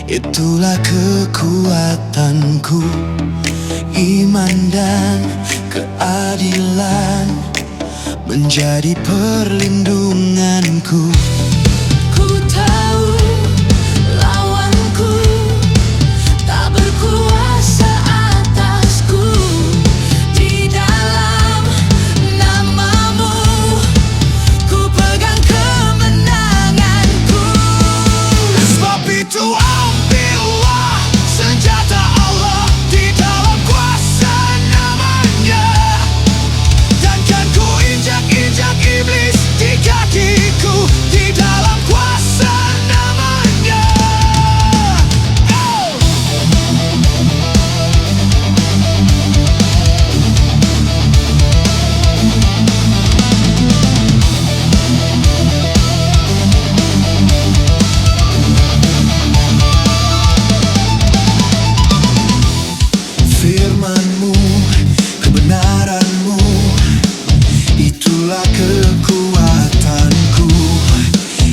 Itulah kekuatanku, iman dan keadilan menjadi perlindunganku. Ku tahu lawanku tak berkuasa atasku. Di dalam namamu ku pegang kemenanganku. Sebab itu ambillah senjata Allah di dalam kuasa namanya, dan kan ku injak-injak iblis di kakiku di dalam kuasa namanya. Firman-Mu, kebenaran-Mu, itulah kekuatanku,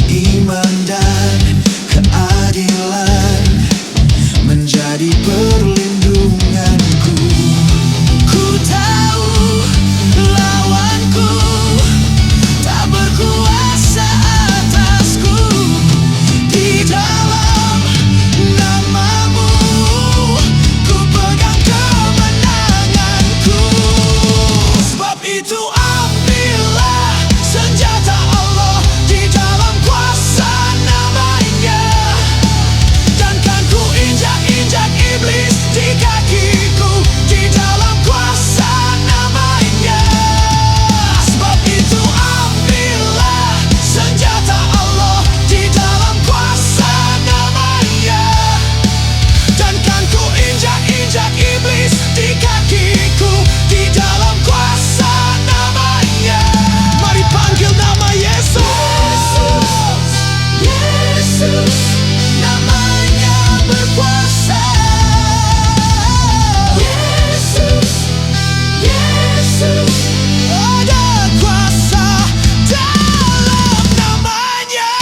iman dan keadilan menjadi perlindunganku. Ku tahu lawanku tak berkuasa atasku. Di dalam namamu ku pegang kemenanganku. Sebab itu ambillah senjata Allah di dalam kuasa namanya, dan kan ku injak-injak iblis di kakiku di dalam kuasa namanya. Sebab itu ambillah senjata Allah di dalam kuasa namanya, dan kan ku injak-injak iblis di kakiku di dalam kuasa namanya. Mari panggil nama Yesus. Yesus, namanya berkuasa. Yesus, Yesus, ada kuasa dalam namanya.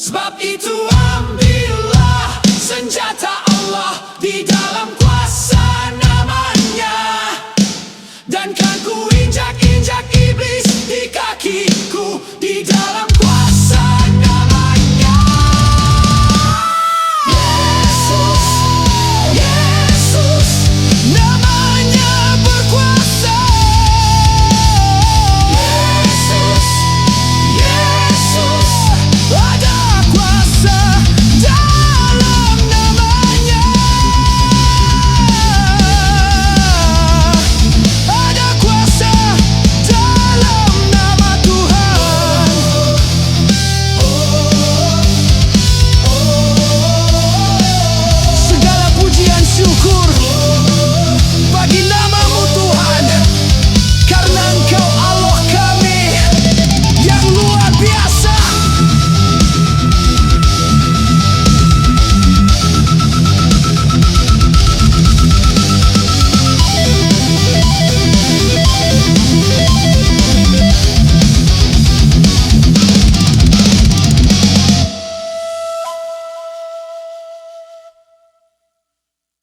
Sebab itu ambillah senjata Allah di dalam kuasa namanya, dan kan ku injak-injak iblis di kakiku di dalam